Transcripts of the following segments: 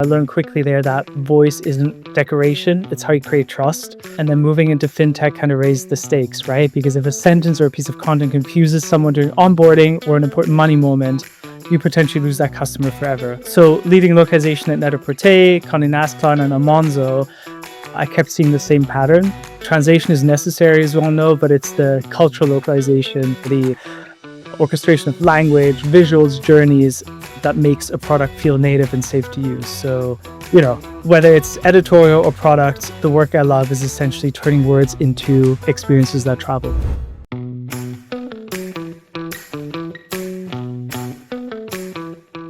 I learned quickly there that voice isn't decoration, it's how you create trust. And then moving into fintech kind of raised the stakes, right? Because if a sentence or a piece of content confuses someone during onboarding or an important money moment, you potentially lose that customer forever. So leading localization at Net-a-Porter, Conde Nast Cloud, and Monzo, I kept seeing the same pattern. Translation is necessary, as we all know, but it's the cultural localization, the orchestration of language, visuals, journeys that makes a product feel native and safe to use. So, whether it's editorial or product, the work I love is essentially turning words into experiences that travel.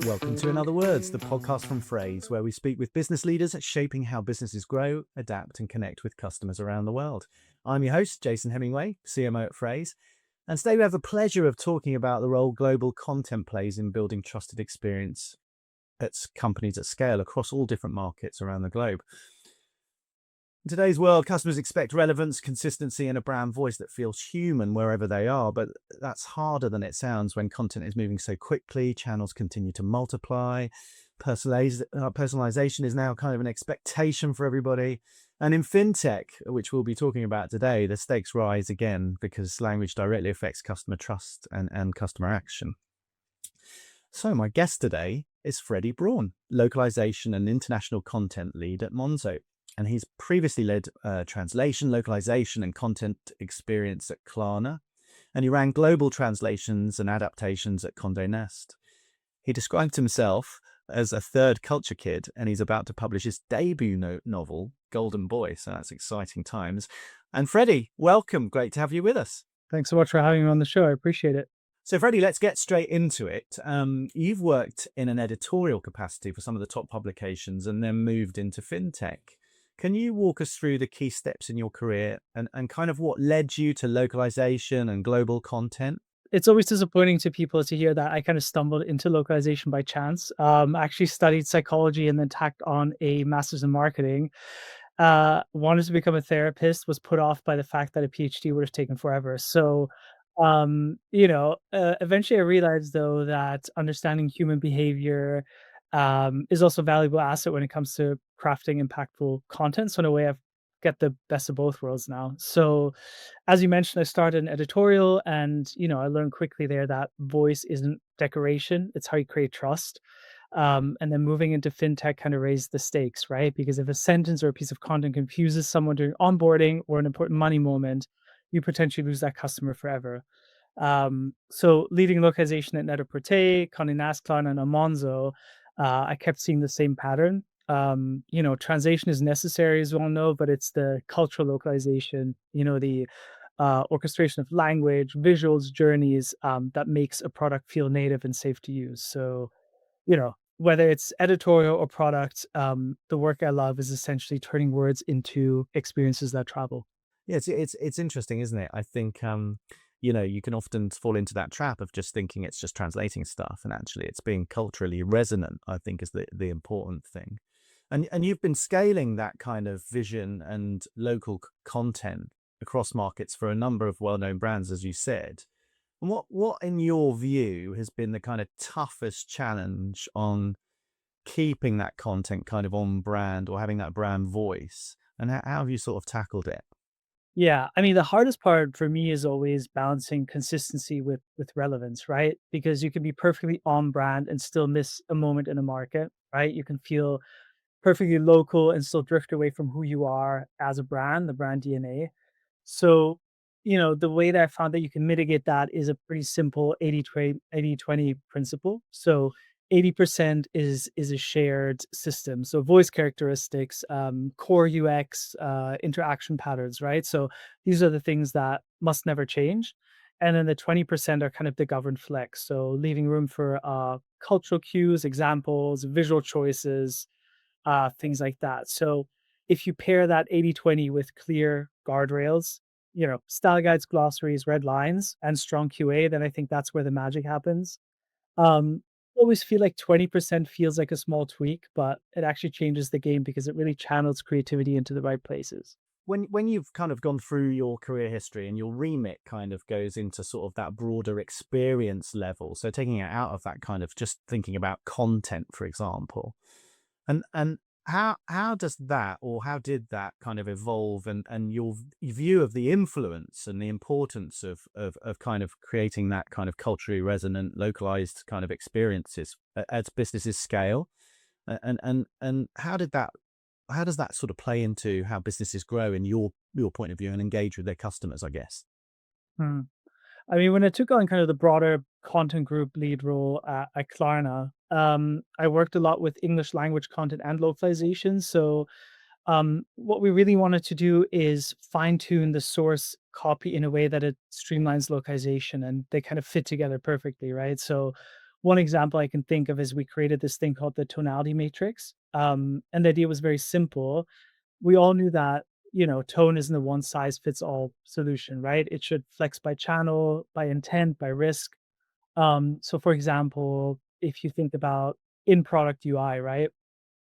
Welcome to In Other Words, the podcast from Phrase, where we speak with business leaders shaping how businesses grow, adapt, and connect with customers around the world. I'm your host, Jason Hemingway, CMO at Phrase. And today we have the pleasure of talking about the role global content plays in building trusted experience at companies at scale across all different markets around the globe. In today's world, customers expect relevance, consistency, and a brand voice that feels human wherever they are, but that's harder than it sounds when content is moving so quickly, channels continue to multiply, personalization is now kind of an expectation for everybody. And in fintech, which we'll be talking about today, the stakes rise again because language directly affects customer trust and customer action. So my guest today is Freddie Braun, Localization and International Content Lead at Monzo. And he's previously led translation, localization, and content experience at Klarna. And he ran global translations and adaptations at Condé Nast. He described himself as a third culture kid, and he's about to publish his debut novel, Golden Boy. So that's exciting times. And Freddie, welcome. Great to have you with us. Thanks so much for having me on the show. I appreciate it. So Freddie, let's get straight into it. You've worked in an editorial capacity for some of the top publications and then moved into fintech. Can you walk us through the key steps in your career and kind of what led you to localization and global content? It's always disappointing to people to hear that I kind of stumbled into localization by chance. I actually studied psychology and then tacked on a master's in marketing. Wanted to become a therapist, was put off by the fact that a PhD would have taken forever. So, eventually I realized though that understanding human behavior is also a valuable asset when it comes to crafting impactful content. So in a way, I've get the best of both worlds now. So as you mentioned, I started an editorial and, I learned quickly there that voice isn't decoration, it's how you create trust. And then moving into fintech kind of raised the stakes, right? Because if a sentence or a piece of content confuses someone during onboarding or an important money moment, you potentially lose that customer forever. So leading localization at Net-a-Porter, Conde Nast Cloud, and Monzo, I kept seeing the same pattern. Translation is necessary, as we all know, but it's the cultural localization, the orchestration of language, visuals, journeys that makes a product feel native and safe to use. So, whether it's editorial or product, the work I love is essentially turning words into experiences that travel. Yeah, it's interesting, isn't it? I think you can often fall into that trap of just thinking it's just translating stuff, and actually it's being culturally resonant, I think, is the important thing. And you've been scaling that kind of vision and local content across markets for a number of well-known brands, as you said. And what in your view has been the kind of toughest challenge on keeping that content kind of on brand or having that brand voice? And how have you sort of tackled it? Yeah, I mean, the hardest part for me is always balancing consistency with relevance, right? Because you can be perfectly on brand and still miss a moment in a market, right? You can feel perfectly local and still drift away from who you are as a brand, the brand DNA. So, the way that I found that you can mitigate that is a pretty simple 80-20 principle. So 80% is a shared system. So voice characteristics, core UX, interaction patterns, right? So these are the things that must never change. And then the 20% are kind of the governed flex. So leaving room for cultural cues, examples, visual choices, things like that. So if you pair that 80-20 with clear guardrails, style guides, glossaries, red lines, and strong QA, then I think that's where the magic happens. Always feel like 20% feels like a small tweak, but it actually changes the game because it really channels creativity into the right places. When you've kind of gone through your career history and your remit kind of goes into sort of that broader experience level, so taking it out of that kind of just thinking about content, for example, And how does that, or how did that kind of evolve, and your view of the influence and the importance of kind of creating that kind of culturally resonant, localized kind of experiences as businesses scale? And how does that sort of play into how businesses grow in your point of view and engage with their customers, I guess? Hmm. I mean, when I took on kind of the broader content group lead role at Klarna, I worked a lot with English language content and localization. So, what we really wanted to do is fine tune the source copy in a way that it streamlines localization and they kind of fit together perfectly, right? So, one example I can think of is we created this thing called the tonality matrix. And the idea was very simple. We all knew that, tone isn't a one size fits all solution, right? It should flex by channel, by intent, by risk. So for example, if you think about in product UI, right?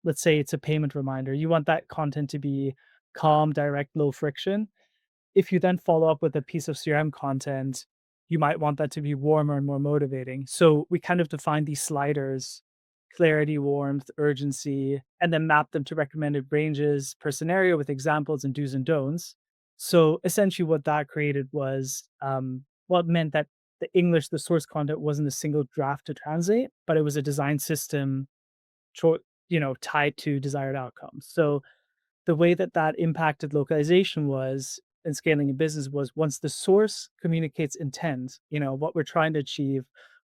Let's say it's a payment reminder. You want that content to be calm, direct, low friction. If you then follow up with a piece of CRM content, you might want that to be warmer and more motivating. So we kind of define these sliders: clarity, warmth, urgency, and then map them to recommended ranges per scenario with examples and do's and don'ts. So essentially, what that created was, well, it meant that the source content wasn't a single draft to translate, but it was a design system, cho- tied to desired outcomes. So the way that that impacted localization was and scaling a business was once the source communicates intent, what we're trying to achieve,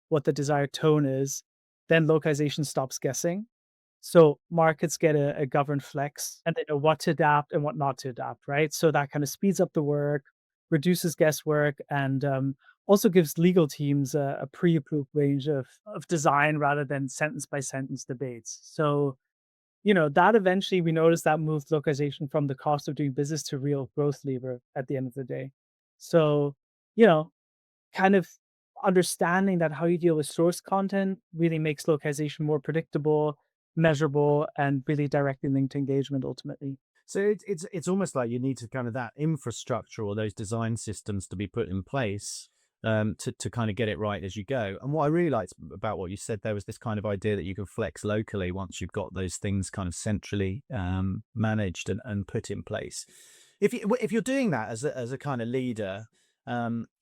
what the desired tone is, then localization stops guessing. So markets get a governed flex and they know what to adapt and what not to adapt, right? So that kind of speeds up the work, reduces guesswork, and also gives legal teams a pre-approved range of design rather than sentence by sentence debates. So that eventually we noticed that moved localization from the cost of doing business to real growth lever at the end of the day. So, you know, kind of understanding that how you deal with source content really makes localization more predictable, measurable, and really directly linked to engagement ultimately. So it's almost like you need to kind of that infrastructure or those design systems to be put in place, to kind of get it right as you go. And what I really liked about what you said there was this kind of idea that you can flex locally once you've got those things kind of centrally managed and put in place. If you're doing that as a kind of leader,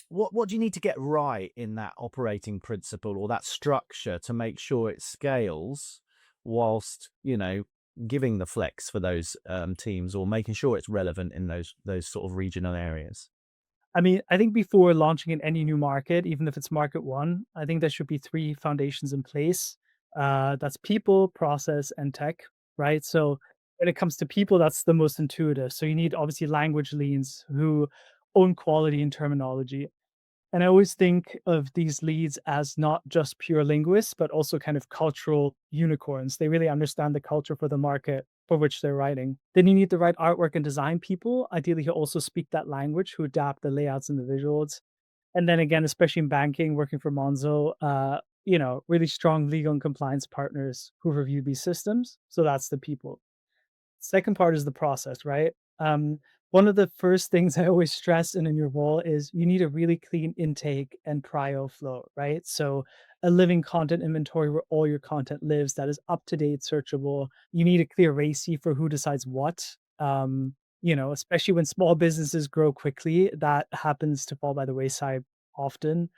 what do you need to get right in that operating principle or that structure to make sure it scales whilst giving the flex for those teams, or making sure it's relevant in those sort of regional areas? I mean, I think before launching in any new market, even if it's market one, I think there should be three foundations in place. That's people, process, and tech, right? So when it comes to people, that's the most intuitive. So you need obviously language leans who own quality and terminology. And I always think of these leads as not just pure linguists, but also kind of cultural unicorns. They really understand the culture for the market for which they're writing. Then you need the right artwork and design people, ideally who also speak that language, who adapt the layouts and the visuals. And then again, especially in banking, working for Monzo, really strong legal and compliance partners who review these systems. So that's the people. Second part is the process, right? One of the first things I always stress in your role is you need a really clean intake and prio flow, right? So a living content inventory where all your content lives that is up to date, searchable. You need a clear RACI for who decides what. Especially when small businesses grow quickly, that happens to fall by the wayside often.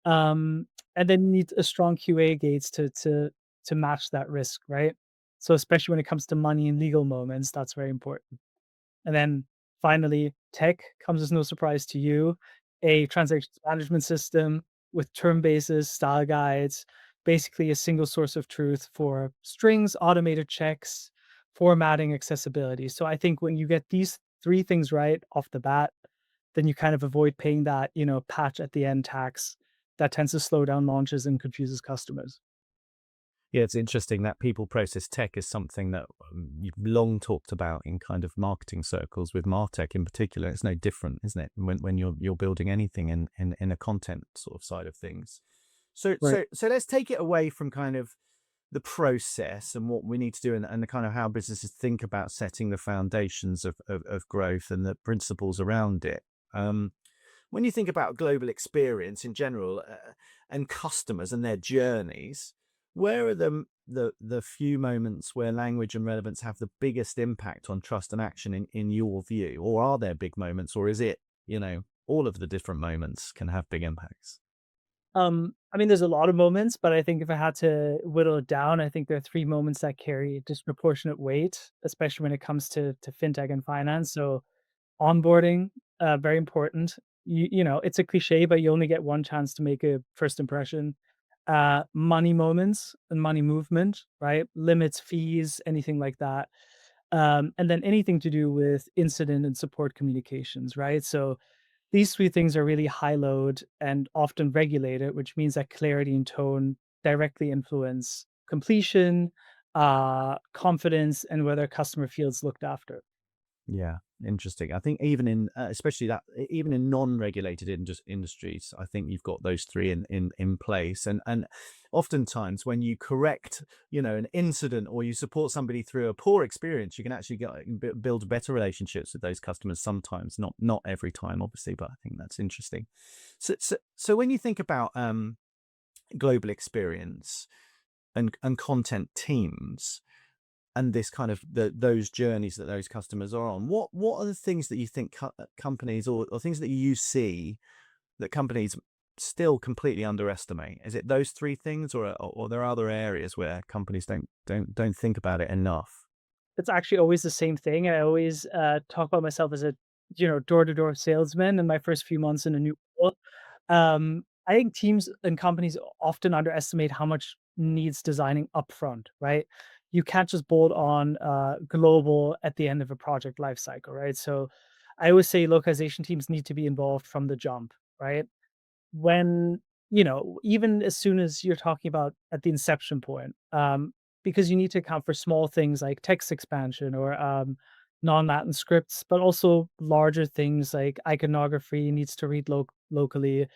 Um, and then you need a strong QA gates to match that risk, right? So especially when it comes to money and legal moments, that's very important. And then finally, tech comes as no surprise to you. A transactions management system with term bases, style guides, basically a single source of truth for strings, automated checks, formatting, accessibility. So I think when you get these three things right off the bat, then you kind of avoid paying that, patch at the end tax that tends to slow down launches and confuses customers. Yeah, it's interesting that people process tech is something that you've long talked about in kind of marketing circles with martech in particular. It's no different, isn't it, when you're building anything in a content sort of side of things. So Right. so let's take it away from kind of the process and what we need to do, and the kind of how businesses think about setting the foundations of growth and the principles around it. When you think about global experience in general, and customers and their journeys, Where are the few moments where language and relevance have the biggest impact on trust and action in your view? Or are there big moments, or is it, all of the different moments can have big impacts? I mean, there's a lot of moments, but I think if I had to whittle it down, I think there are 3 moments that carry disproportionate weight, especially when it comes to fintech and finance. So onboarding, very important. It's a cliche, but you only get one chance to make a first impression. Money moments and money movement, right? Limits, fees, anything like that. And then anything to do with incident and support communications, right? So these 3 things are really high load and often regulated, which means that clarity and tone directly influence completion, confidence, and whether a customer feels looked after. Yeah, interesting. I think even in especially that even in non-regulated industries, I think you've got those three in place. And oftentimes when you correct, an incident or you support somebody through a poor experience, you can actually build better relationships with those customers. Sometimes, not every time, obviously, but I think that's interesting. So when you think about global experience and content teams, and this kind of those journeys that those customers are on, what are the things that you think companies, or things that you see that companies still completely underestimate? Is it those three things, or there are other areas where companies don't think about it enough? It's actually always the same thing. I always, talk about myself as a, door-to-door salesman in my first few months in a new role. I think teams and companies often underestimate how much needs designing upfront, right? You can't just bolt on, global at the end of a project life cycle, right? So I always say localization teams need to be involved from the jump, right? When even as soon as you're talking about at the inception point, because you need to account for small things like text expansion or non-Latin scripts, but also larger things like iconography needs to read locally.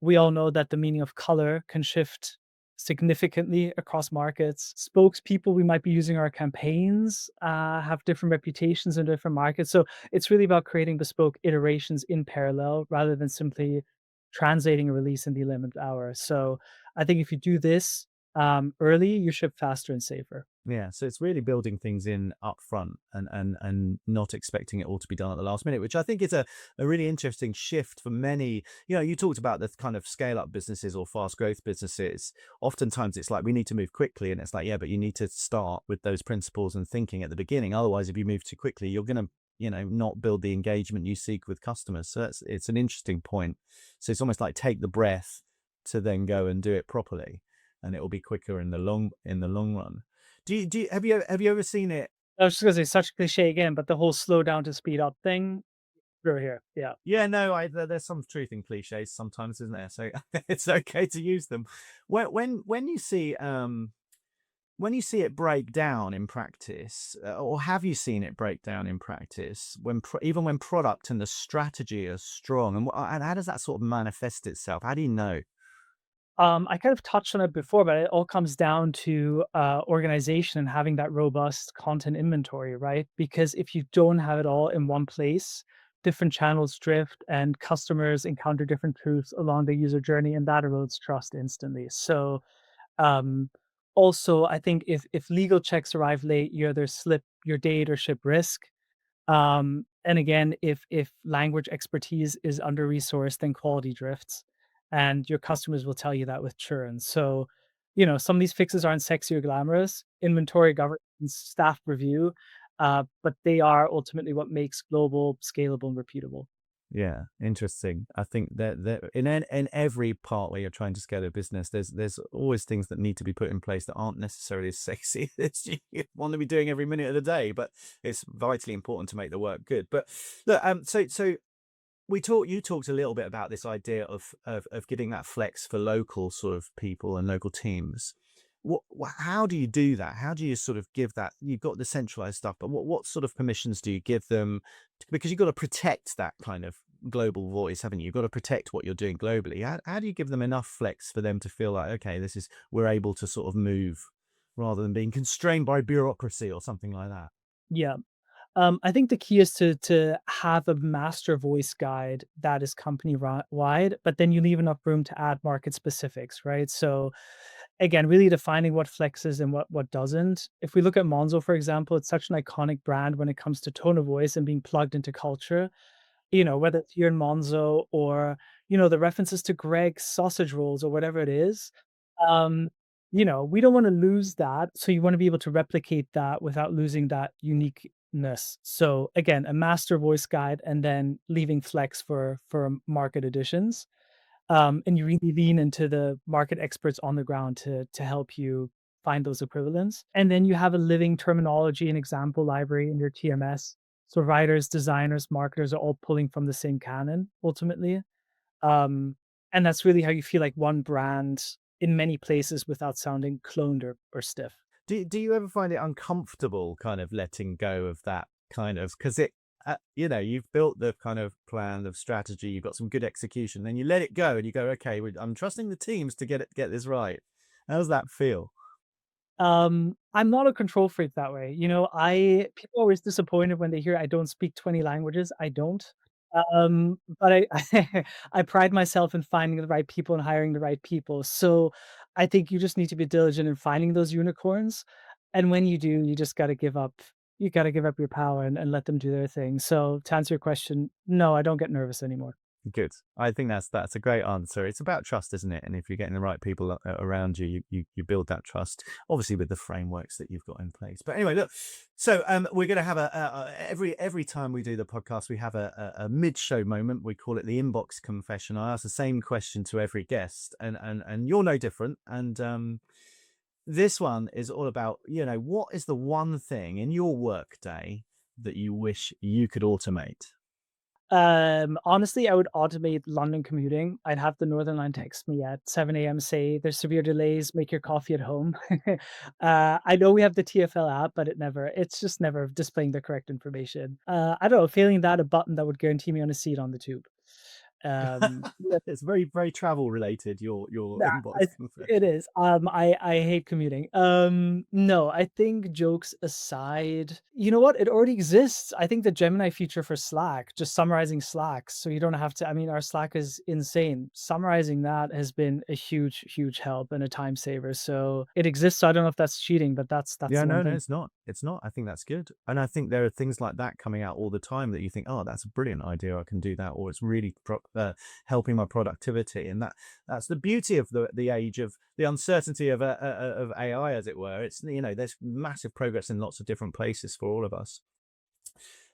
We all know that the meaning of color can shift significantly across markets. Spokespeople we might be using our campaigns have different reputations in different markets. So it's really about creating bespoke iterations in parallel rather than simply translating a release in the 11th hour. So I think if you do this early, you ship faster and safer. Yeah, so it's really building things in upfront, and not expecting it all to be done at the last minute, which I think is a really interesting shift for many. You talked about the kind of scale up businesses or fast growth businesses. Oftentimes it's like we need to move quickly, and it's like, yeah, but you need to start with those principles and thinking at the beginning. Otherwise, if you move too quickly, you're gonna, not build the engagement you seek with customers. So it's an interesting point. So it's almost like take the breath to then go and do it properly, and it will be quicker in the long run. Have you ever seen it? I was just gonna say such a cliche again, but the whole slow down to speed up thing, through here. Yeah. Yeah, no, there's some truth in cliches sometimes, isn't there? So it's okay to use them. When you see it break down in practice, or have you seen it break down in practice even when product and the strategy are strong, and how does that sort of manifest itself? How do you know? I kind of touched on it before, but it all comes down to organization and having that robust content inventory, right? Because if you don't have it all in one place, different channels drift and customers encounter different truths along the user journey, and that erodes trust instantly. So, um, also, I think if legal checks arrive late, you either slip your date or ship risk. And again, if language expertise is under resourced, then quality drifts, and your customers will tell you that with churn. So, some of these fixes aren't sexy or glamorous. Inventory governance, staff review, but they are ultimately what makes global scalable and repeatable. Yeah, interesting. I think that in every part where you're trying to scale a business, there's always things that need to be put in place that aren't necessarily as sexy as you want to be doing every minute of the day, but it's vitally important to make the work good. But look, so you talked a little bit about this idea of getting that flex for local sort of people and local teams. How do you do that? How do you sort of give that? You've got the centralized stuff, but what sort of permissions do you give them? Because you've got to protect that kind of global voice, haven't you? You've got to protect what you're doing globally. How do you give them enough flex for them to feel like, okay, we're able to sort of move rather than being constrained by bureaucracy or something like that? Yeah. I think the key is to have a master voice guide that is company wide, but then you leave enough room to add market specifics, right? So again, really defining what flexes and what doesn't. If we look at Monzo, for example, it's such an iconic brand when it comes to tone of voice and being plugged into culture. Whether it's here in Monzo or, the references to Greg's sausage rolls or whatever it is, um, we don't wanna lose that, so you wanna be able to replicate that without losing that uniqueness. So, again, a master voice guide and then leaving flex for market additions. And you really lean into the market experts on the ground to help you find those equivalents. And then you have a living terminology and example library in your TMS. So writers, designers, marketers are all pulling from the same canon ultimately. Um, and that's really how you feel like one brand in many places without sounding cloned or stiff. Do you ever find it uncomfortable kind of letting go of that kind of, because you've built the kind of plan of strategy, you've got some good execution, then you let it go and you go, okay, I'm trusting the teams to get this right. How does that feel? I'm not a control freak that way. I people are always disappointed when they hear I don't speak 20 languages. I don't. But I pride myself in finding the right people and hiring the right people. So I think you just need to be diligent in finding those unicorns. And when you do, you just gotta give up. You gotta give up your power and let them do their thing. So to answer your question, no, I don't get nervous anymore. Good. I think that's a great answer. It's about trust, isn't it? And if you're getting the right people around you, you build that trust, obviously with the frameworks that you've got in place. But anyway, look. So we're going to have every time we do the podcast, we have a mid-show moment. We call it the inbox confession. I ask the same question to every guest, and you're no different. And this one is all about, what is the one thing in your workday that you wish you could automate? Honestly, I would automate London commuting. I'd have the Northern Line text me at 7 a.m., say, "There's severe delays, make your coffee at home." I know we have the TfL app, but it's just never displaying the correct information. I don't know, failing that, a button that would guarantee me on a seat on the tube. Yeah, It's very, very travel related, your nah, inbox I it confession. is. I hate commuting. No, I think jokes aside, you know what? It already exists. I think the Gemini feature for Slack, just summarizing Slack, so you don't have to. I mean, our Slack is insane. Summarizing that has been a huge, huge help and a time saver. So it exists. So I don't know if that's cheating, but that's Yeah, the one no, thing. it's not. It's not. I think that's good. And I think there are things like that coming out all the time that you think, oh, that's a brilliant idea. I can do that. Or it's really helping my productivity. And that's the beauty of the age of the uncertainty of AI, as it were. It's, there's massive progress in lots of different places for all of us.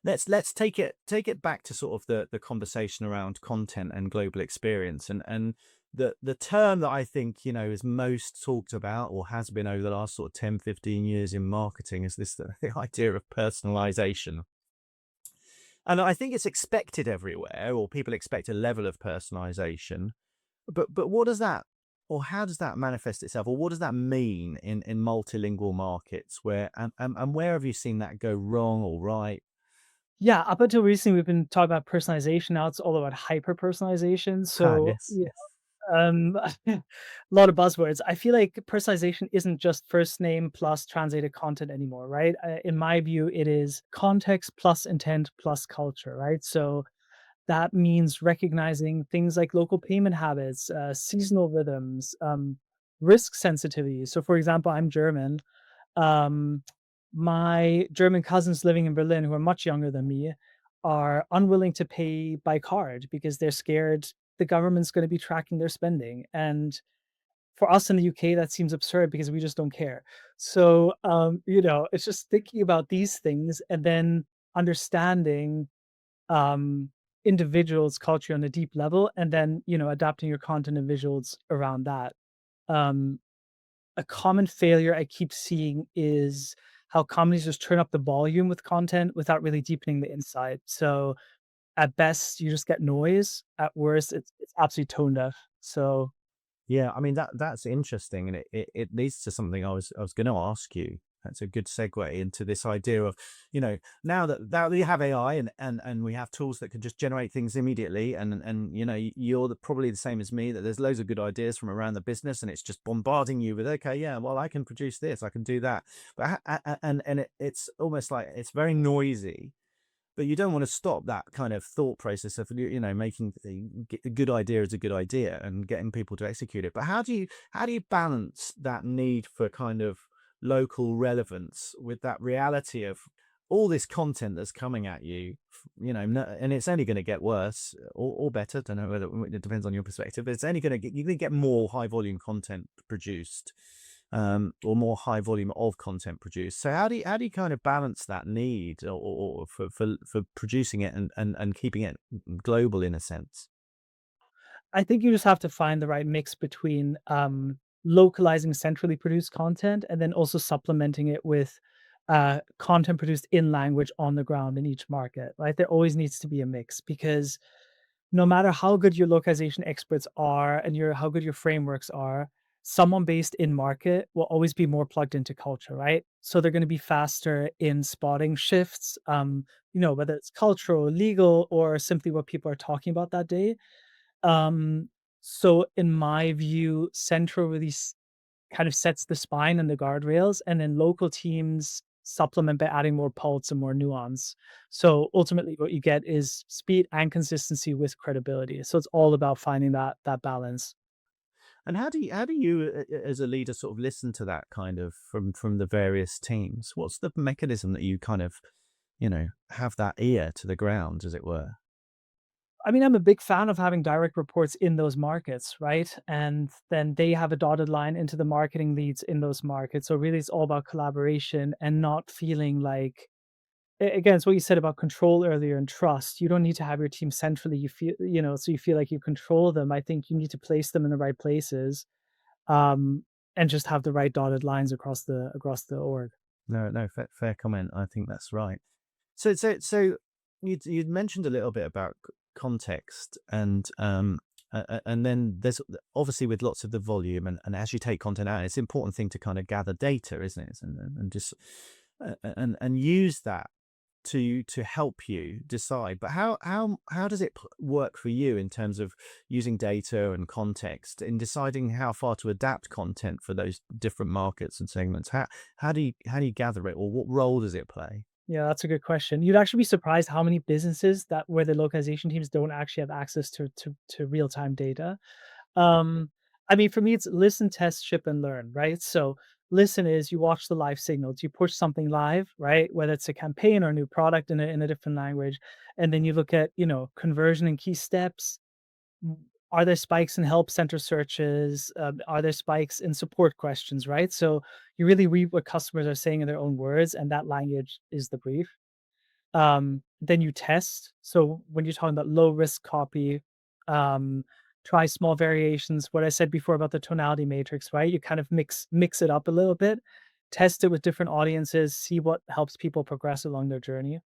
Let's take it back to sort of the conversation around content and global experience, and the term that I think is most talked about or has been over the last sort of 10-15 years in marketing is this the idea of personalization. And I think it's expected everywhere, or people expect a level of personalization. But what does that, or how does that manifest itself, or what does that mean in multilingual markets, where and where have you seen that go wrong or right? Yeah, up until recently, we've been talking about personalization. Now it's all about hyper personalization. Ah, So yes, yes. A lot of buzzwords. I feel like personalization isn't just first name plus translated content anymore, right? In my view, it is context plus intent plus culture, right? So that means recognizing things like local payment habits, seasonal rhythms, risk sensitivity. So, for example, I'm German. Um, my German cousins living in Berlin, who are much younger than me, are unwilling to pay by card because they're scared the government's going to be tracking their spending. And for us in the UK, that seems absurd because we just don't care. So, it's just thinking about these things and then understanding um, individuals' culture on a deep level, and then adapting your content and visuals around that. Um, a common failure I keep seeing is how companies just turn up the volume with content without really deepening the insight. So at best, you just get noise. At worst, it's absolutely tone deaf. So Yeah, I mean that's interesting, and it leads to something I was going to ask you. That's a good segue into this idea of, now that we have AI and we have tools that can just generate things immediately, and you're probably the same as me, that there's loads of good ideas from around the business, and it's just bombarding you with, okay, yeah, well, I can produce this, I can do that, but and it's almost like it's very noisy. but you don't want to stop that kind of thought process of making a good idea is a good idea and getting people to execute it. But how do you balance that need for kind of local relevance with that reality of all this content that's coming at you, and it's only going to get worse or better. Don't know whether it depends on your perspective, but it's only going to get, you're going to get more high volume content produced, or more high volume of content produced. So how do you kind of balance that need, or for producing it and keeping it global in a sense? I think you just have to find the right mix between localizing centrally produced content and then also supplementing it with content produced in language on the ground in each market. Right, there always needs to be a mix because no matter how good your localization experts are and your how good your frameworks are, someone based in market will always be more plugged into culture, right? So they're going to be faster in spotting shifts, whether it's cultural, legal, or simply what people are talking about that day. Um, so in my view, central really kind of sets the spine and the guardrails, and then local teams supplement by adding more pulse and more nuance. So ultimately, what you get is speed and consistency with credibility. So it's all about finding that balance. And how do you as a leader sort of listen to that kind of from the various teams? What's the mechanism that you kind of have that ear to the ground, as it were? I mean, I'm a big fan of having direct reports in those markets, right? And then they have a dotted line into the marketing leads in those markets. So really, it's all about collaboration and not feeling like again, it's what you said about control earlier and trust. You don't need to have your team centrally. You feel, so you feel like you control them. I think you need to place them in the right places, um, and just have the right dotted lines across the org. No, no, fair comment. I think that's right. So you'd mentioned a little bit about context, and then there's obviously, with lots of the volume, and as you take content out, it's an important thing to kind of gather data, isn't it? And just and use that to help you decide. But how does it work for you in terms of using data and context in deciding how far to adapt content for those different markets and segments? How do you gather it, or what role does it play? Yeah, that's a good question. You'd actually be surprised how many businesses that where the localization teams don't actually have access to real time data. Um, I mean, for me, it's listen, test, ship, and learn, right? So listen is you watch the live signals, you push something live, right? Whether it's a campaign or a new product in a different language, and then you look at conversion and key steps. Are there spikes in help center searches? Are there spikes in support questions, right? So you really read what customers are saying in their own words, and that language is the brief. Then you test. So when you're talking about low risk copy, um, try small variations. What I said before about the tonality matrix, right? You kind of mix it up a little bit, test it with different audiences, see what helps people progress along their journey.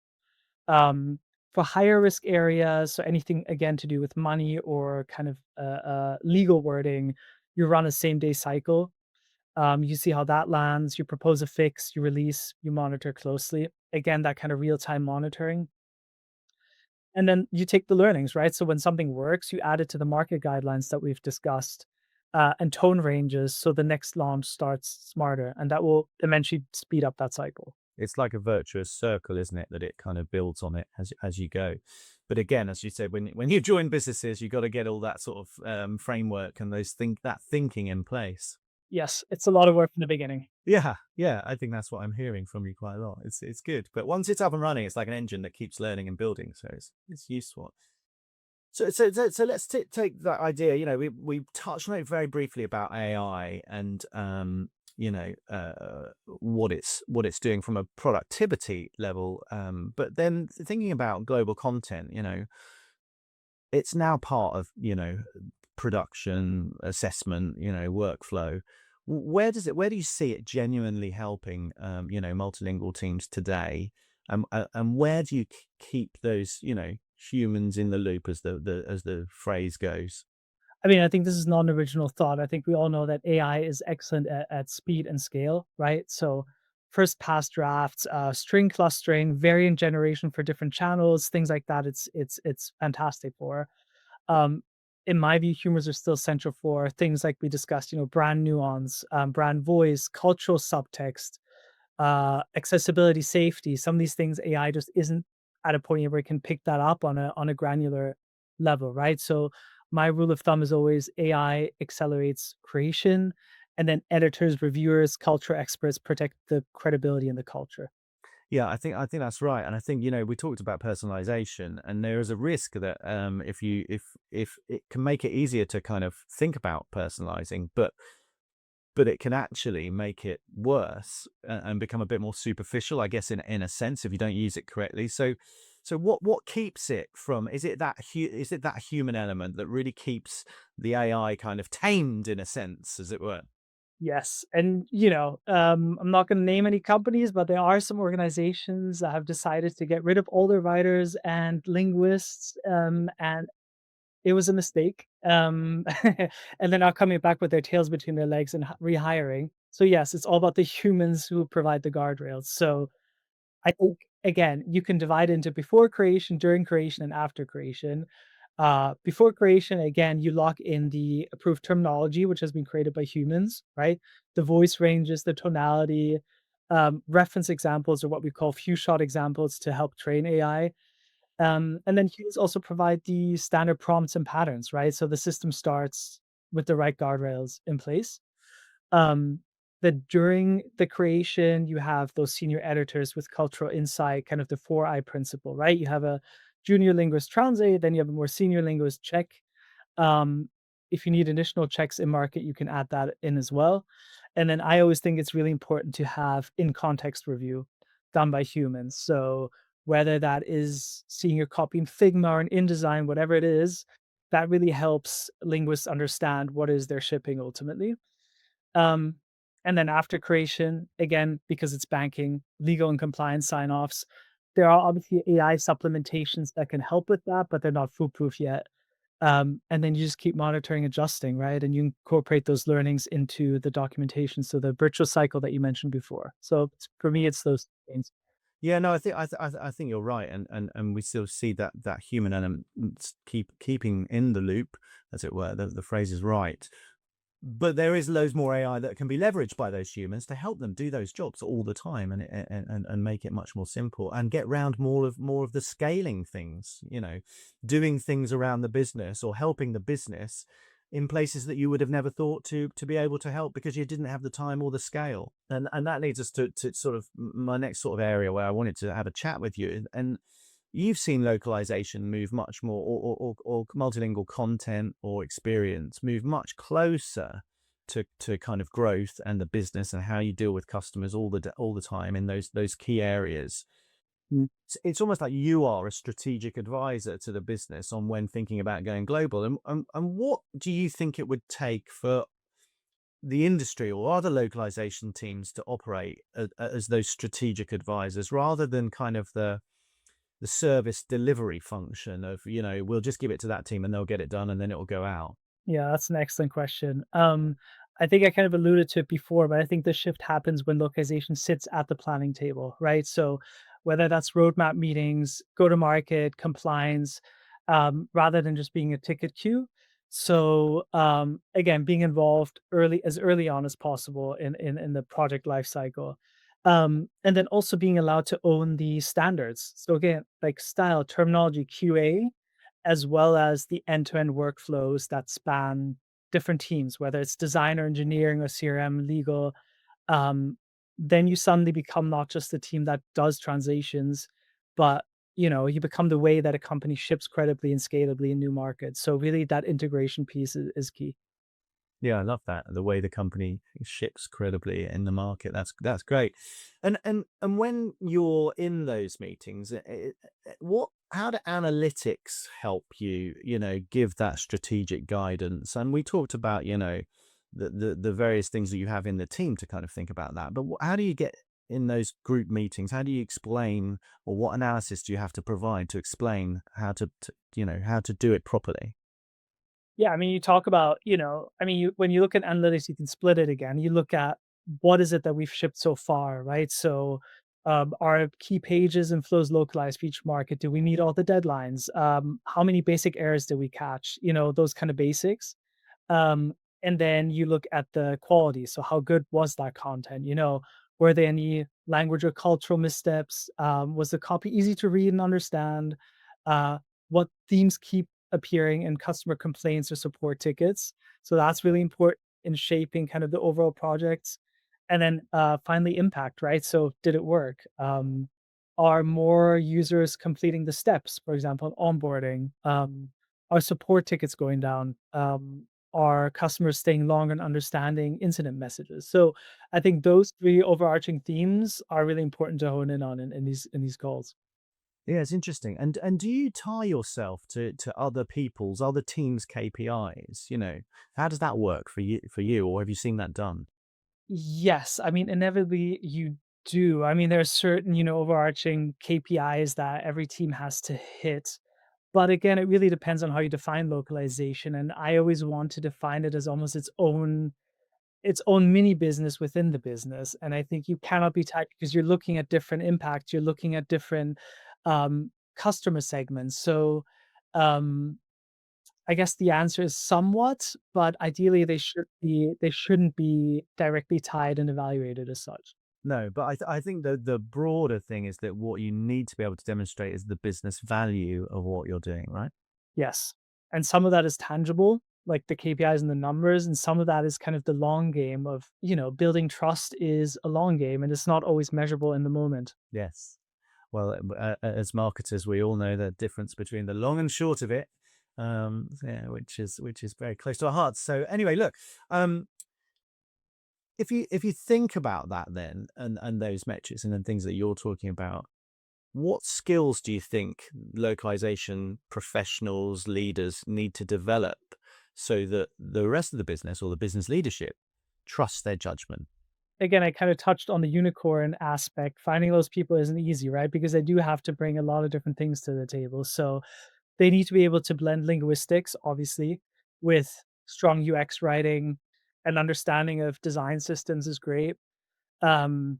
Um, for higher risk areas, so anything again to do with money or kind of legal wording, you run a same day cycle. You see how that lands, you propose a fix, you release, you monitor closely. Again, that kind of real time monitoring. And then you take the learnings, right? So when something works, you add it to the market guidelines that we've discussed, and tone ranges. So the next launch starts smarter, and that will eventually speed up that cycle. It's like a virtuous circle, isn't it? That it kind of builds on it as you go. But again, as you said, when you join businesses, you got to get all that sort of framework and that thinking in place. Yes, it's a lot of work from the beginning. Yeah, yeah, I think that's what I'm hearing from you quite a lot. It's good, but once it's up and running, it's like an engine that keeps learning and building. So it's useful. So let's take that idea. We touched on it very briefly about AI and what it's doing from a productivity level. But then thinking about global content, it's now part of production, assessment, workflow. Where do you see it genuinely helping multilingual teams today? And where do you keep those humans in the loop, as the phrase goes? I mean, I think this is not an original thought. I think we all know that AI is excellent at speed and scale, right? So first pass drafts, string clustering, variant generation for different channels, things like that. It's fantastic for. Um, in my view, humors are still central for things like we discussed, brand nuance, brand voice, cultural subtext, accessibility, safety. Some of these things AI just isn't at a point where it can pick that up on a granular level, right? So my rule of thumb is always AI accelerates creation, and then editors, reviewers, culture experts protect the credibility and the culture. Yeah, I think that's right, and I think we talked about personalization, and there is a risk that if it can make it easier to kind of think about personalizing, but it can actually make it worse and become a bit more superficial, I guess, in a sense, if you don't use it correctly. So what keeps it from? Is it that human element that really keeps the AI kind of tamed in a sense, as it were? Yes, and, I'm not gonna name any companies, but there are some organizations that have decided to get rid of all their writers and linguists, and it was a mistake, and they're not coming back with their tails between their legs and rehiring. So, yes, it's all about the humans who provide the guardrails. So, I think, again, you can divide into before creation, during creation, and after creation. Before creation, again, you lock in the approved terminology, which has been created by humans, right? The voice ranges, the tonality, reference examples, or what we call few shot examples to help train AI. And then humans also provide the standard prompts and patterns, right? So the system starts with the right guardrails in place. Um, that during the creation, you have those senior editors with cultural insight, kind of the 4I principle, right? You have a junior linguist translate, then you have a more senior linguist check. Um, if you need additional checks in market, you can add that in as well. And then I always think it's really important to have in context review done by humans. So whether that is seeing your copy in Figma or in InDesign, whatever it is, that really helps linguists understand what is their shipping ultimately. Um, and then after creation, again, because it's banking, legal and compliance sign-offs, there are obviously AI supplementations that can help with that, but they're not foolproof yet. And then you just keep monitoring, adjusting, right? And you incorporate those learnings into the documentation. So the virtual cycle that you mentioned before. So for me, it's those things. Yeah, no, I think you're right, and we still see that human element keeping in the loop, as it were. The phrase is right. But there is loads more AI that can be leveraged by those humans to help them do those jobs all the time, and make it much more simple and get round more of the scaling things, doing things around the business or helping the business in places that you would have never thought to be able to help because you didn't have the time or the scale. And that leads us to sort of my next sort of area where I wanted to have a chat with you. And you've seen localization move much more, or multilingual content or experience move much closer to kind of growth and the business and how you deal with customers all the time in those key areas. Mm. It's almost like you are a strategic advisor to the business on when thinking about going global. And what do you think it would take for the industry or other localization teams to operate as those strategic advisors rather than kind of the service delivery function of, we'll just give it to that team and they'll get it done and then it will go out? Yeah, that's an excellent question. I think I kind of alluded to it before, but I think the shift happens when localization sits at the planning table, right? So whether that's roadmap meetings, go to market, compliance, rather than just being a ticket queue. So again, being involved early on as possible in the project life cycle. And then also being allowed to own the standards. So again, like style, terminology, QA, as well as the end-to-end workflows that span different teams, whether it's design or engineering or CRM, legal. Um, then you suddenly become not just the team that does translations, but you become the way that a company ships credibly and scalably in new markets. So really, that integration piece is key. Yeah, I love that. The way the company ships credibly in the market. That's great. And when you're in those meetings, what how do analytics help you, give that strategic guidance? And we talked about, the various things that you have in the team to kind of think about that. But how do you get in those group meetings? How do you explain, or what analysis do you have to provide to explain how how to do it properly? Yeah, I mean, you talk about, when you look at analytics, you can split it again. You look at what is it that we've shipped so far, right? So, are key pages and flows localized for each market? Do we meet all the deadlines? How many basic errors did we catch? Those kind of basics. Um, and then you look at the quality. So, how good was that content? Were there any language or cultural missteps? Was the copy easy to read and understand? Uh, what themes keep appearing in customer complaints or support tickets? So that's really important in shaping kind of the overall projects. And then finally, impact, right? So did it work? Are more users completing the steps, for example, onboarding? Are support tickets going down? Are customers staying longer and understanding incident messages? So I think those three overarching themes are really important to hone in on in these calls. Yeah, it's interesting. And do you tie yourself to other people's, other teams' KPIs? How does that work for you, or have you seen that done? Yes, I mean, inevitably you do. I mean, there are certain, overarching KPIs that every team has to hit. But again, it really depends on how you define localization. And I always want to define it as almost its own mini business within the business. And I think you cannot be tied because you're looking at different impacts, you're looking at different customer segments. So um I guess the answer is somewhat, but ideally they shouldn't be directly tied and evaluated as such. No, but I think the broader thing is that what you need to be able to demonstrate is the business value of what you're doing, right? Yes. And some of that is tangible, like the KPIs and the numbers, and some of that is kind of the long game of, building trust is a long game and it's not always measurable in the moment. Yes. Well, as marketers, we all know the difference between the long and short of it, yeah, which is very close to our hearts. So anyway, look, um, if you think about that then, and those metrics and then things that you're talking about, what skills do you think localization professionals, leaders need to develop so that the rest of the business or the business leadership trusts their judgment? Again, I kind of touched on the unicorn aspect. Finding those people isn't easy, right? Because they do have to bring a lot of different things to the table. So they need to be able to blend linguistics, obviously, with strong UX writing. An understanding of design systems is great. Um,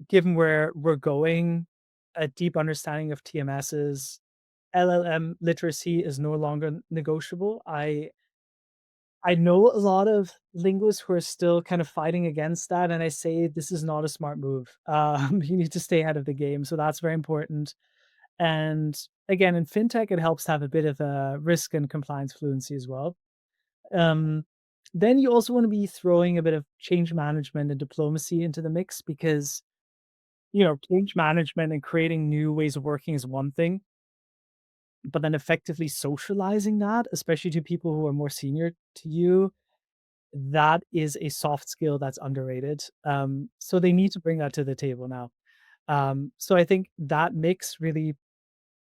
Given where we're going, a deep understanding of TMSs, LLM literacy is no longer negotiable. I know a lot of linguists who are still kind of fighting against that, and I say this is not a smart move. You need to stay ahead of the game, so that's very important. And again, in fintech, it helps to have a bit of a risk and compliance fluency as well. Um, then you also want to be throwing a bit of change management and diplomacy into the mix because change management and creating new ways of working is one thing, but then effectively socializing that, especially to people who are more senior to you, that is a soft skill that's underrated. So they need to bring that to the table now. So I think that mix really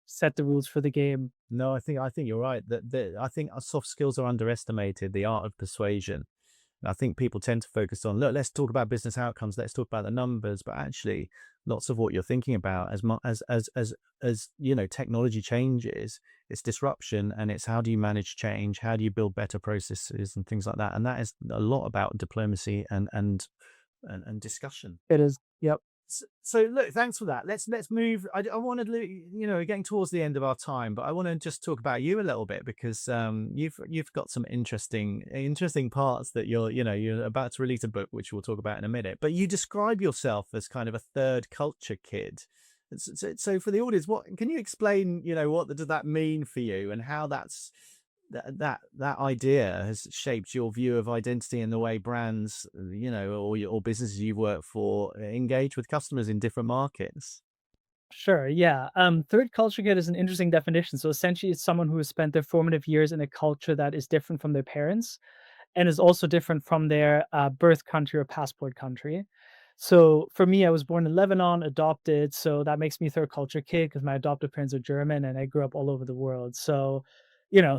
set the rules for the game. No, I think you're right. That I think our soft skills are underestimated. The art of persuasion. I think people tend to focus on, look, let's talk about business outcomes, let's talk about the numbers, but actually, lots of what you're thinking about, as technology changes, it's disruption, and it's how do you manage change, how do you build better processes and things like that, and that is a lot about diplomacy and discussion. It is. Yep. So look, thanks for that. Let's move. I want to, we're getting towards the end of our time, but I want to just talk about you a little bit because you've got some interesting parts that you're about to release a book, which we'll talk about in a minute. But you describe yourself as kind of a third culture kid. So for the audience, what can you explain? What does that mean for you, and how that idea has shaped your view of identity and the way brands, or businesses you've worked for, engage with customers in different markets. Sure. Yeah. Third culture kid is an interesting definition. So essentially, it's someone who has spent their formative years in a culture that is different from their parents and is also different from their birth country or passport country. So for me, I was born in Lebanon, adopted. So that makes me third culture kid because my adopted parents are German and I grew up all over the world. So,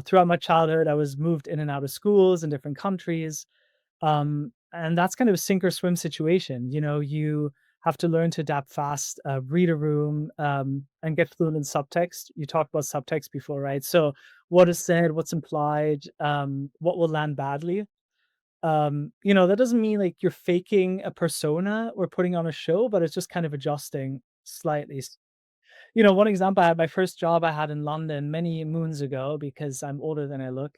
throughout my childhood, I was moved in and out of schools in different countries. And that's kind of a sink or swim situation. You have to learn to adapt fast, read a room, and get fluent in subtext. You talked about subtext before, right? So, what is said, what's implied, what will land badly. That doesn't mean like you're faking a persona or putting on a show, but it's just kind of adjusting slightly. One example, I had my first job I had in London many moons ago because I'm older than I look.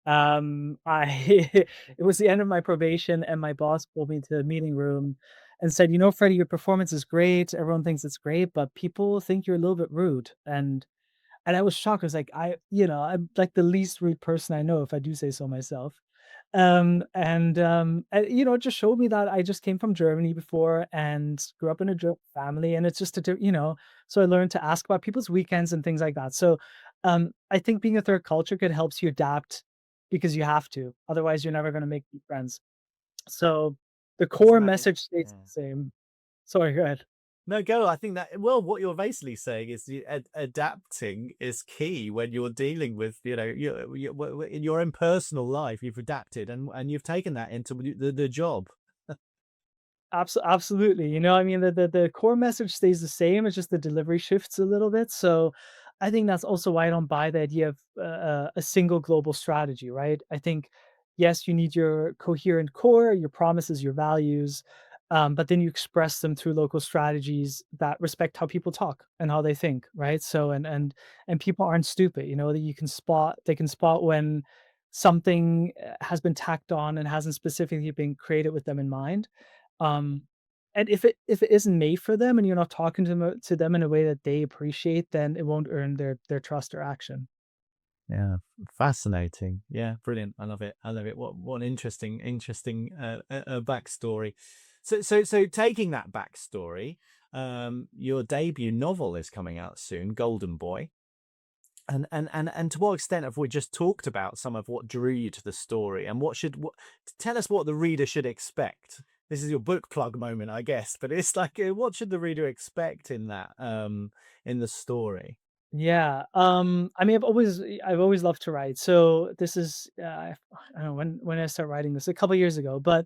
I it was the end of my probation and my boss pulled me to the meeting room and said, Freddie, your performance is great. Everyone thinks it's great, but people think you're a little bit rude. And I was shocked. I was like, I'm like the least rude person I know, if I do say so myself. It just showed me that I just came from Germany before and grew up in a German family. And it's just so I learned to ask about people's weekends and things like that. So I think being a third culture could helps you adapt because you have to. Otherwise, you're never going to make new friends. So the core Isn't that message stays yeah. the same. Sorry, go ahead. No, go. I think that, well, what you're basically saying is adapting is key when you're dealing with, in your own personal life. You've adapted and you've taken that into the job. Absolutely. I mean, the core message stays the same. It's just the delivery shifts a little bit. So I think that's also why I don't buy the idea of a single global strategy, right? I think, yes, you need your coherent core, your promises, your values, but then you express them through local strategies that respect how people talk and how they think, right? So and people aren't stupid, that they can spot when something has been tacked on and hasn't specifically been created with them in mind. um, and if it isn't made for them and you're not talking to them in a way that they appreciate, then it won't earn their trust or action. Yeah, fascinating. Yeah, brilliant. I love it. I love it. What an interesting backstory. So taking that backstory, your debut novel is coming out soon, Golden Boy. And to what extent have we just talked about some of what drew you to the story, and tell us what the reader should expect? This is your book plug moment, I guess, but it's like, what should the reader expect in that, in the story? Yeah, I mean, I've always loved to write. So this is I don't know when I started writing this, a couple years ago, but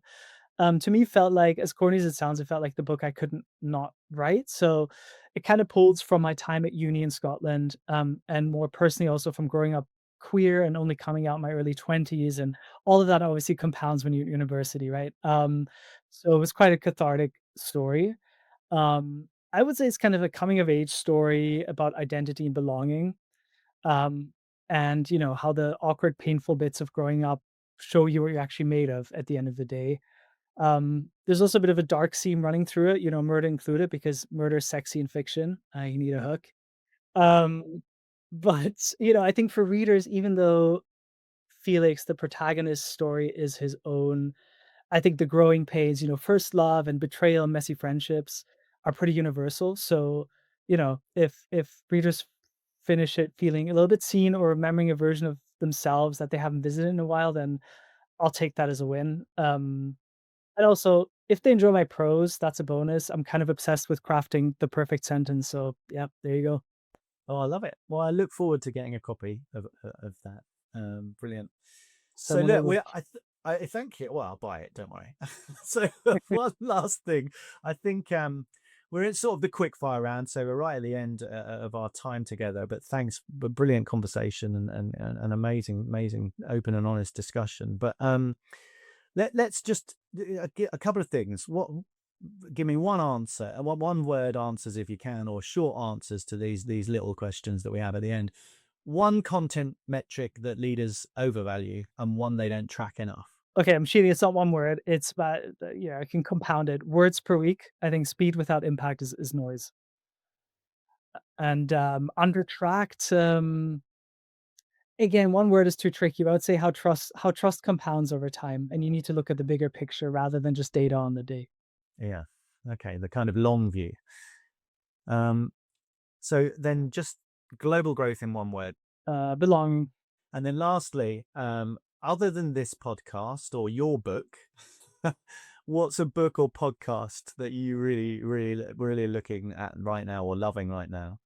to me felt like, as corny as it sounds, it felt like the book I couldn't not write. So it kind of pulls from my time at uni in Scotland, and more personally also from growing up queer and only coming out in my early 20s, and all of that obviously compounds when you're at university, right? So it was quite a cathartic story. I would say it's kind of a coming of age story about identity and belonging. Um, and how the awkward, painful bits of growing up show you what you're actually made of at the end of the day. There's also a bit of a dark theme running through it, murder included, because murder is sexy in fiction. You need a hook. Um, but I think for readers, even though Felix, the protagonist's story, is his own, I think the growing pains, first love and betrayal and messy friendships are pretty universal. So, if readers finish it feeling a little bit seen or remembering a version of themselves that they haven't visited in a while, then I'll take that as a win. And also, if they enjoy my prose, that's a bonus. I'm kind of obsessed with crafting the perfect sentence. So, yeah, there you go. Oh, I love it. Well, I look forward to getting a copy of that. Brilliant. So Send one look, over. I thank you. Well, I'll buy it. Don't worry. So one last thing, I think we're in sort of the quick fire round, so we're right at the end of our time together. But thanks, for brilliant conversation and an amazing open and honest discussion. But let's just a couple of things. What Give me one answer, one word answers if you can, or short answers to these little questions that we have at the end. One content metric that leaders overvalue and one they don't track enough. Okay, I'm cheating. It's not one word. It's about, yeah, I can compound it. Words per week. I think speed without impact is noise. And under tracked, again, one word is too tricky, but I would say how trust compounds over time, and you need to look at the bigger picture rather than just data on the day. Yeah. Okay. The kind of long view. Um, so then just global growth in one word. Belonging. And then lastly, other than this podcast or your book, what's a book or podcast that you really looking at right now or loving right now?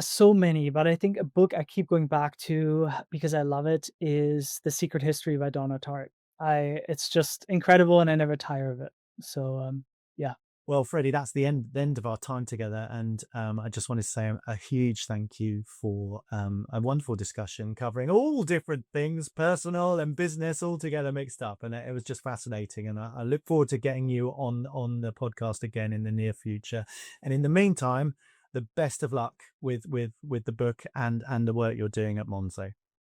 So many, but I think a book I keep going back to because I love it is The Secret History by Donna Tartt. It's just incredible and I never tire of it. So yeah. Well, Freddie, that's the end of our time together, and I just wanted to say a huge thank you for a wonderful discussion covering all different things, personal and business, all together mixed up, and it was just fascinating. And I look forward to getting you on the podcast again in the near future. And in the meantime, the best of luck with the book and the work you're doing at Monzo.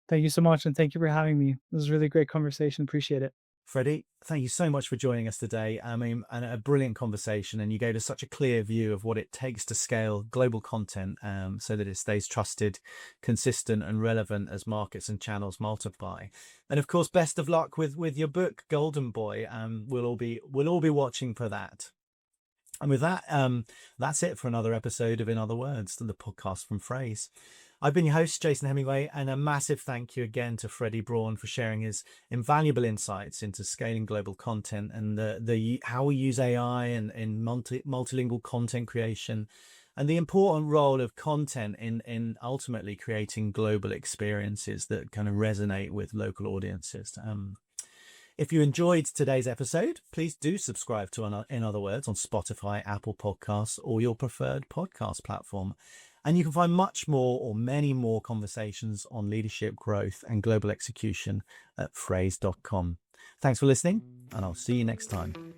Thank you so much and thank you for having me. This was a really great conversation. Appreciate it. Freddie, thank you so much for joining us today. I mean, and a brilliant conversation, and you gave us such a clear view of what it takes to scale global content so that it stays trusted, consistent, and relevant as markets and channels multiply. And of course, best of luck with your book, Golden Boy. We'll all be watching for that. And with that, that's it for another episode of In Other Words, the podcast from Phrase. I've been your host, Jason Hemingway, and a massive thank you again to Freddie Braun for sharing his invaluable insights into scaling global content and the how we use AI and in multilingual content creation, and the important role of content in ultimately creating global experiences that kind of resonate with local audiences. If you enjoyed today's episode, please do subscribe to In Other Words on Spotify, Apple Podcasts, or your preferred podcast platform. And you can find much more or many more conversations on leadership, growth, and global execution at phrase.com. Thanks for listening, and I'll see you next time.